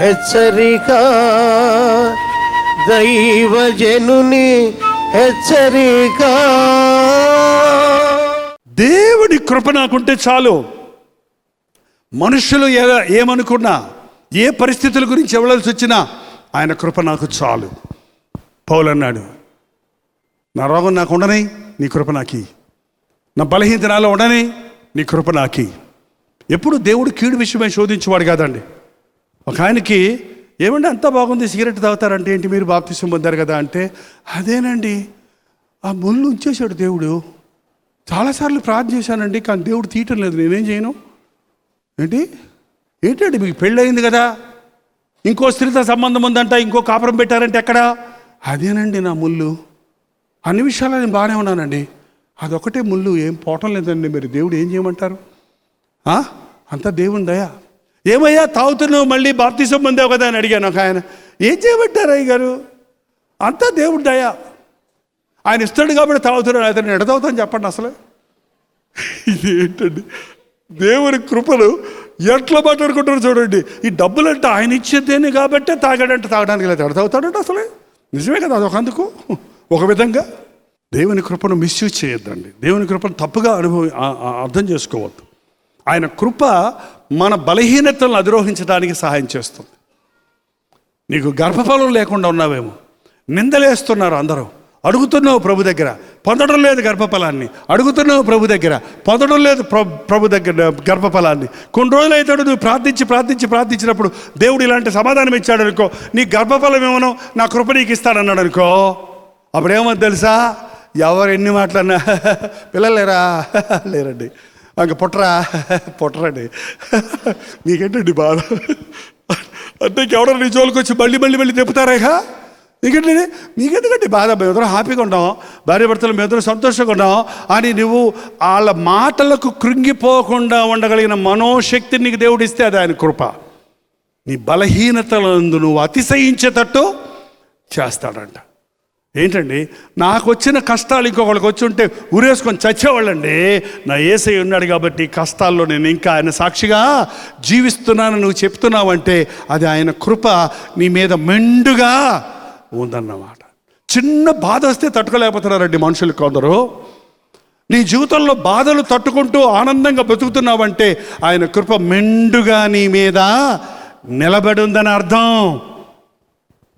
హెచ్చరిక, దైవజనుని హెచ్చరిక. దేవుడి కృప నాకుంటే చాలు. మనుషులు ఏమనుకున్నా, ఏ పరిస్థితుల గురించి ఎవరాల్సి వచ్చినా ఆయన కృప నాకు చాలు. పౌలు అన్నాడు, నా రోగం నాకు ఉండని, నీ కృప నాకి. నా బలహీనత నాలో ఉండని, నీ కృప నాకి. ఎప్పుడు దేవుడు కీడు విషయమై శోధించేవాడు కాదండి. ఒక ఆయనకి ఏమంటే అంతా బాగుంది, సిగరెట్ తాగుతారంటే ఏంటి, మీరు బాప్తిసం పొందారు కదా అంటే, అదేనండి ఆ ముళ్ళు ఉంచేశాడు దేవుడు. చాలాసార్లు ప్రార్థన చేశానండి, కానీ దేవుడు తీయటం లేదు, నేనేం చేయను. ఏంటండి మీకు పెళ్ళయింది కదా, ఇంకో స్త్రీతో సంబంధం ఉందంట, ఇంకో కాపురం పెట్టారంటే ఎక్కడ, అదేనండి నా ముళ్ళు. అన్ని విషయాల్లో నేను బాగానే ఉన్నానండి, అదొకటే ముళ్ళు ఏం పోవటం లేదండి. మీరు దేవుడు ఏం చేయమంటారు? అంతా దేవుని దయ. ఏమయ్యా తాగుతున్నావు, మళ్ళీ బాప్తిసం పొందావు కదా అని అడిగాను ఒక ఆయన. ఏం చేయమంటారు అయ్య గారు, అంతా దేవుడి దయ, ఆయన ఇస్తాడు కాబట్టి తాగుతున్నాడు, అతను ఎడ తాగుతాను చెప్పండి అసలు. ఇది ఏంటండి దేవుని కృపను ఎట్లా మాట్లాడుకుంటారు చూడండి. ఈ డబ్బులు అంటే ఆయన ఇచ్చేదేనే కాబట్టి తాగాడంటే తాగడానికి లేదు, ఎడ తాగుతాడంటే అసలే. నిజమే కదా, అదొకందుకు ఒక విధంగా. దేవుని కృపను మిస్యూజ్ చేయొద్దండి, దేవుని కృపను తప్పుగా అర్థం చేసుకోవద్దు. ఆయన కృప మన బలహీనతలను అధిరోహించడానికి సహాయం చేస్తుంది. నీకు గర్భఫలం లేకుండా ఉన్నావేమో, నిందలేస్తున్నారు అందరూ, అడుగుతున్నావు ప్రభు దగ్గర, పొందడం లేదు గర్భఫలాన్ని, అడుగుతున్నావు ప్రభు దగ్గర, పొందడం లేదు ప్రభు దగ్గర గర్భఫలాన్ని. కొన్ని రోజులు అవుతాడు నువ్వు ప్రార్థించినప్పుడు దేవుడు ఇలాంటి సమాధానం ఇచ్చాడు అనుకో, నీ గర్భఫలం ఏమనో నా కృప నీకు ఇస్తానన్నాడు అనుకో, అప్పుడేమో తెలుసా, ఎవరు ఎన్ని మాటలన్నా, పిల్లలు లేరండి, ఇంక పుట్టరండి, నీకేంటండి బాధ అంటే, ఎవడో నీ జోలికి వచ్చి మళ్ళీ తెప్పుతారా, మీకెందుకంటే బాధ, మేమిద్దరం హ్యాపీగా ఉన్నాం, భార్య భర్తలు మేమిద్దరం సంతోషంగా ఉన్నాం అని నువ్వు వాళ్ళ మాటలకు కృంగిపోకుండా ఉండగలిగిన మనోశక్తిని నీకు దేవుడు ఇస్తే అది ఆయన కృప. నీ బలహీనతలందు నువ్వు అతిశయించేటట్టు చేస్తాడంట. ఏంటండి, నాకు వచ్చిన కష్టాలు ఇంకొకళ్ళకి వచ్చి ఉంటే ఉరేసుకొని చచ్చేవాళ్ళండి. నా యేసయ్య ఉన్నాడు కాబట్టి కష్టాల్లో నేను ఇంకా ఆయన సాక్షిగా జీవిస్తున్నాను నువ్వు చెప్తున్నావంటే అది ఆయన కృప నీ మీద మెండుగా ఉందన్నమాట. చిన్న బాధ వస్తే తట్టుకోలేకపోతున్నారండి మనుషులు కొందరు. నీ జీవితంలో బాధలు తట్టుకుంటూ ఆనందంగా బతుకుతున్నావంటే ఆయన కృప మెండుగా నీ మీద నిలబడి ఉందని అర్థం.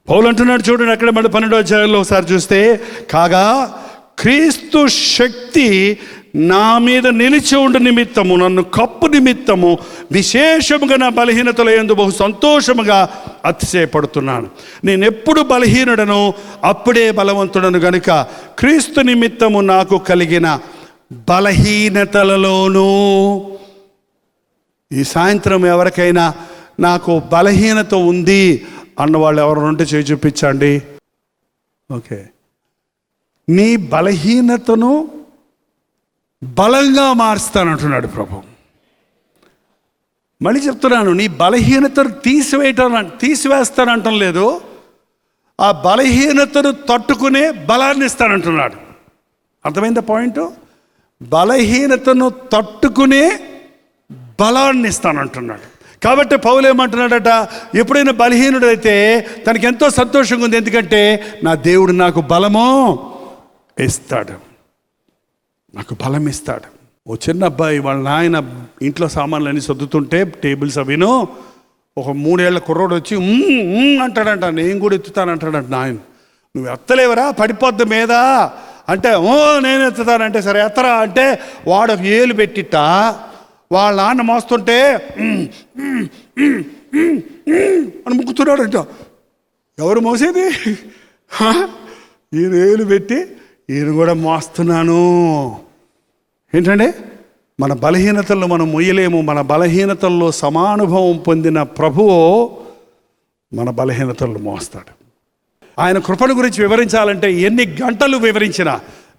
పౌలు అంటున్నాడు చూడండి, అక్కడ మన 12వ అధ్యాయంలో ఒకసారి చూస్తే, కాగా క్రీస్తు శక్తి నా మీద నిలిచి ఉండు నిమిత్తము, నన్ను కప్పు నిమిత్తము విశేషముగా నా బలహీనతల యందు బహు సంతోషముగా అతిశయపడుతున్నాను. నేను ఎప్పుడు బలహీనుడను అప్పుడే బలవంతుడను గనుక క్రీస్తు నిమిత్తము నాకు కలిగిన బలహీనతలలోనూ. ఈ సాయంత్రం ఎవరికైనా నాకు బలహీనత ఉంది అన్నవాళ్ళు ఎవరు ఉంటే చేయి చూపించండి. ఓకే, నీ బలహీనతను బలంగా మారుస్తానంటున్నాడు ప్రభు. మళ్ళీ చెప్తున్నాను, నీ బలహీనతను తీసివేస్తానంటం లేదు, ఆ బలహీనతను తట్టుకునే బలాన్ని ఇస్తానంటున్నాడు. అర్థమైందా పాయింట్? బలహీనతను తట్టుకునే బలాన్ని ఇస్తానంటున్నాడు. కాబట్టి పౌలు ఏమంటున్నాడట, ఎప్పుడైనా బలహీనుడైతే తనకి ఎంతో సంతోషంగా ఉంది, ఎందుకంటే నా దేవుడు నాకు బలము ఇస్తాడు, నాకు బలం ఇస్తాడు. ఓ చిన్న అబ్బాయి వాళ్ళ నాయన ఇంట్లో సామాన్లు అన్నీ సర్దుతుంటే టేబుల్స్ అవిను, ఒక 3 ఏళ్ల కుర్రోడు వచ్చి అంటాడంట, నేను కూడా ఎత్తుతానంటాడంట. నాయన, నువ్వు ఎత్తలేవరా, పడిపోద్ది మీద అంటే, నేను ఎత్తుతానంటే, సరే ఎత్తరా అంటే వాడు ఒక ఏలు పెట్టిట్ట వాళ్ళ నాన్న మోస్తుంటే అని ముక్కుతున్నాడంట. ఎవరు మోసేది? ఈయన ఏలు పెట్టి ఈయన కూడా మోస్తున్నాను. ఏంటంటే మన బలహీనతల్లో మనం మొయ్యలేము. మన బలహీనతల్లో సమానుభవం పొందిన ప్రభువు మన బలహీనతలను మోస్తాడు. ఆయన కృపను గురించి వివరించాలంటే ఎన్ని గంటలు వివరించినా,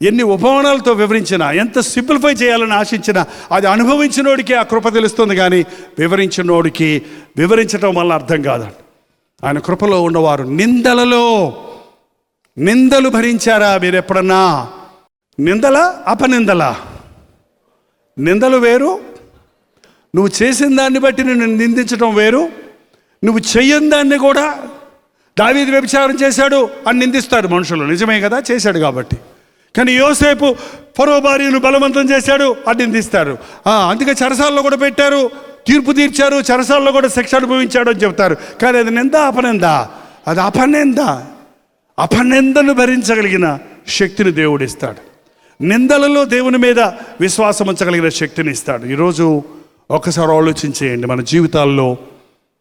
ఎన్ని ఉపమానాలతో వివరించినా, ఎంత సింప్లిఫై చేయాలని ఆశించినా అది అనుభవించినోడికి ఆ కృప తెలుస్తుంది, కానీ వివరించినోడికి వివరించడం వల్ల అర్థం కాదండి. ఆయన కృపలో ఉన్నవారు నిందలు భరించారా మీరు ఎప్పుడన్నా? నిందలా అపనిందలా? నిందలు వేరు, నువ్వు చేసిన దాన్ని బట్టి నిన్ను నిందించడం వేరు, నువ్వు చెయ్యని దాన్ని కూడా దావీదు వ్యభిచారం చేశాడు అని నిందిస్తారు మనుషులు. నిజమే కదా, చేశాడు కాబట్టి. కానీ యోసేపు ఫరో భార్యను బలవంతం చేశాడు అని నిందిస్తారు. అందుకే చెరసాల్లో కూడా పెట్టారు, తీర్పు తీర్చారు, చెరసాల్లో కూడా శిక్ష అనుభవించాడు అని చెప్తారు. కానీ అది నింద అపనింద, అది అపనింద. అపనిందను భరించగలిగిన శక్తిని దేవుడు ఇస్తాడు. నిందలలో దేవుని మీద విశ్వాసం ఉంచగలిగిన శక్తిని ఇస్తాడు. ఈరోజు ఒక్కసారి ఆలోచించేయండి, మన జీవితాల్లో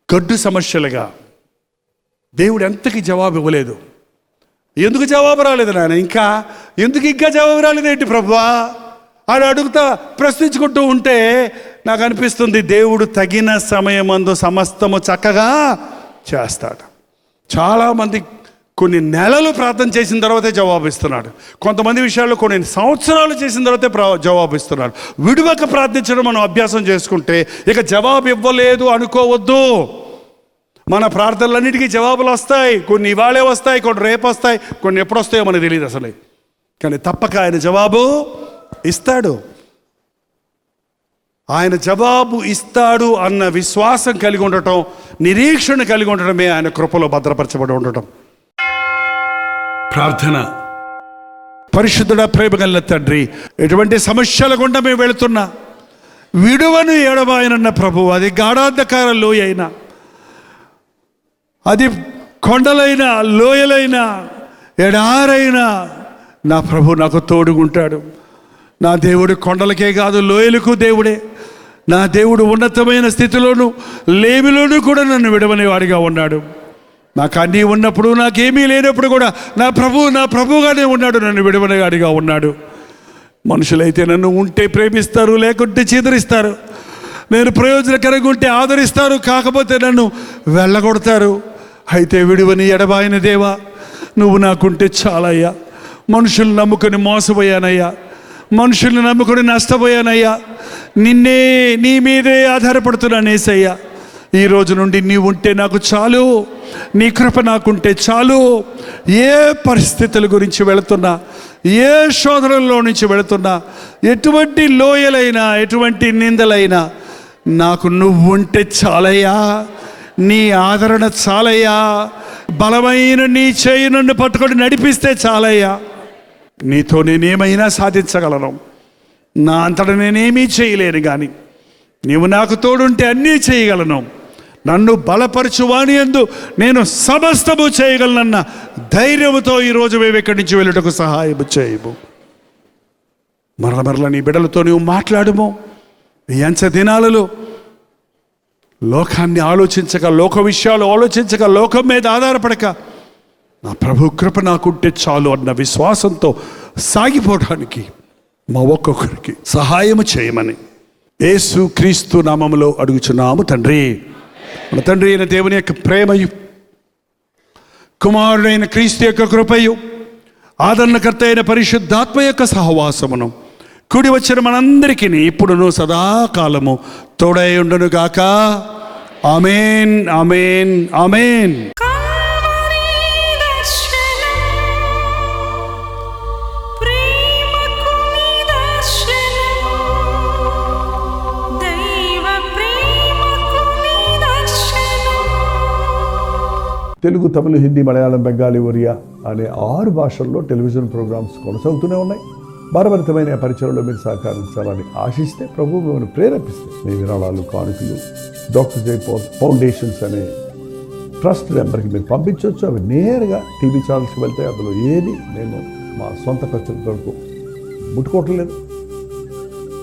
గడ్డు సమస్యలుగా దేవుడు ఎంతకి జవాబు ఇవ్వలేదు. ఎందుకు జవాబు రాలేదు నాయన, ఎందుకు ఇంకా జవాబు రాలేదేంటి ప్రభువా అని అడుగుతా ప్రశ్నించుకుంటూ ఉంటే నాకు అనిపిస్తుంది దేవుడు తగిన సమయమందు సమస్తము చక్కగా చేస్తాడు. చాలామంది కొన్ని నెలలు ప్రార్థన చేసిన తర్వాతే జవాబు ఇస్తున్నాడు. కొంతమంది విషయాల్లో కొన్ని సంవత్సరాలు చేసిన తర్వాతే జవాబు ఇస్తున్నాడు. విడువక ప్రార్థించడం మనం అభ్యాసం చేసుకుంటే ఇక జవాబు ఇవ్వలేదు అనుకోవద్దు. మన ప్రార్థనలన్నిటికీ జవాబులు వస్తాయి. కొన్ని ఇవాళే వస్తాయి, కొన్ని రేపు వస్తాయి, కొన్ని ఎప్పుడు వస్తాయో మనకు తెలియదు అసలు. కానీ తప్పక ఆయన జవాబు ఇస్తాడు. ఆయన జవాబు ఇస్తాడు అన్న విశ్వాసం కలిగి ఉండటం, నిరీక్షణ కలిగి ఉండటమే ఆయన కృపలో భద్రపరచబడి ఉండటం. ప్రార్థన. పరిశుద్ధుడ, ప్రేమ గల తండ్రి, ఎటువంటి సమస్యల గుండా మేము వెళుతున్నా విడువను ఎడబాయనన్న ప్రభువు, అది గాఢాంధకార లోయ అయినా, అది కొండలైనా, లోయలైనా, ఎడారైనా నా ప్రభు నాకు తోడుగుంటాడు. నా దేవుడు కొండలకే కాదు లోయలకు దేవుడే. నా దేవుడు ఉన్నతమైన స్థితిలోను లేమిలోనూ కూడా నన్ను విడవనేవాడిగా ఉన్నాడు. నాకు అన్నీ ఉన్నప్పుడు, నాకేమీ లేనప్పుడు కూడా నా ప్రభుగానే ఉన్నాడు, నన్ను విడవనేవాడిగా ఉన్నాడు. మనుషులైతే నన్ను ఉంటే ప్రేమిస్తారు, లేకుంటే చీదరిస్తారు. నేను ప్రయోజనకరంగా ఉంటే ఆదరిస్తారు, కాకపోతే నన్ను వెళ్ళగొడతారు. అయితే విడువని ఎడబాయిన దేవా, నువ్వు నాకుంటే చాలయ్యా. మనుషుల్ని నమ్ముకొని మోసపోయానయ్యా, మనుషుల్ని నమ్ముకొని నష్టపోయానయ్యా. నీ మీదే ఆధారపడుతున్నాను యేసయ్యా. ఈ రోజు నుండి నీ ఉంటే నాకు చాలు, నీ కృప నాకుంటే చాలు. ఏ పరిస్థితుల గురించి వెళుతున్నా, ఏ శోధనలో నుంచి వెళుతున్నా, ఎటువంటి లోయలైనా, ఎటువంటి నిందలైనా నాకు నువ్వు ఉంటే చాలయ్యా. నీ ఆదరణ చాలయ్యా. బలమైన నీ చేయి నన్ను పట్టుకొని నడిపిస్తే చాలయ్యా. నీతో నేనేమైనా సాధించగలను. నా అంతటా నేనేమీ చేయలేను, కానీ నీవు నాకు తోడుంటే అన్నీ చేయగలను. నన్ను బలపరచువాని యందు నేను సమస్తము చేయగలనన్న ధైర్యంతో ఈరోజు మేము ఇక్కడి నుంచి వెళ్ళుటకు సహాయం చేయము. మరల నీ బిడ్డలతో నువ్వు మాట్లాడుము. ఈ అంచె దినాలలో లోకాన్ని ఆలోచించక, లోక విషయాలు ఆలోచించక, లోకం మీద ఆధారపడక, నా ప్రభు కృప నాకుంటే చాలు అన్న విశ్వాసంతో సాగిపోవడానికి మా ఒక్కొక్కరికి సహాయము చేయమని యేసు క్రీస్తు నామములో అడుగుచున్నాము తండ్రి. మన తండ్రి అయిన దేవుని యొక్క ప్రేమయు, కుమారుడైన క్రీస్తు యొక్క కృపయు, ఆదరణకర్త అయిన పరిశుద్ధాత్మ యొక్క సహవాసమును కూడి వచ్చిన మనందరికీ ఇప్పుడును సదాకాలము తోడై ఉండును గాక. ఆమేన్, ఆమేన్, ఆమేన్. తెలుగు, తమిళ, హిందీ, మలయాళం, బెంగాలీ, ఒరియా అనే 6 భాషల్లో టెలివిజన్ ప్రోగ్రామ్స్ కొనసాగుతూనే ఉన్నాయి. భారభరితమైన పరిచయంలో మీరు సహకరించాలని ఆశిస్తే ప్రభు మిమ్మల్ని ప్రేరేపిస్తే మీ విరాళాలు, కానుకలు డాక్టర్ జైపాల్ ఫౌండేషన్స్ అనే ట్రస్ట్ నెంబర్కి మీరు పంపించవచ్చు. అవి నేరుగా టీవీ ఛానల్స్కి వెళ్తాయి. అందులో ఏది నేను మా సొంత పరిచయం కొరకు ముట్టుకోవటం లేదు,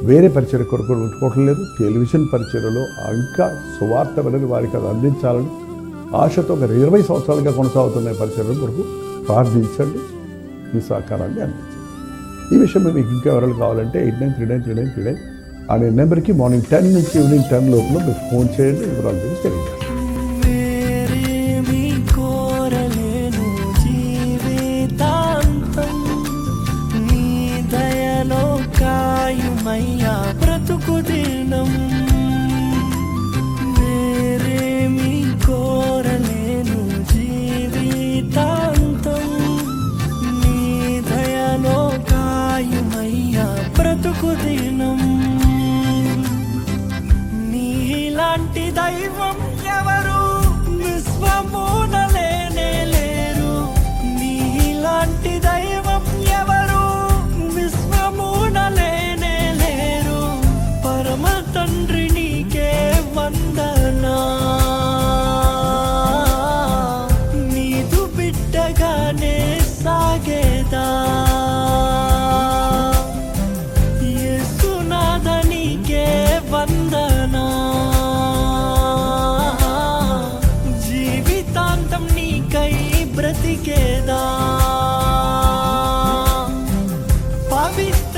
వేరే పరిచయం కొరకు ముట్టుకోవటం లేదు. టెలివిజన్ పరిచయలో ఇంకా సువార్త అనేది వారికి అది అందించాలని ఆశతో ఒక 20 సంవత్సరాలుగా కొనసాగుతున్న పరిచయం కొరకు ప్రార్థించండి, మీ సహకారాన్ని అందించండి. ఈ విషయం మీకు ఇంకా వివరాలు కావాలంటే 89393939 అనే నెంబర్కి మార్నింగ్ 10 నుంచి ఈవినింగ్ 10 లోపల మీరు ఫోన్ చేయండి. వివరాలు గురించి తెలియజేయండి. నీలాంటి దైవం ఎవరు happy.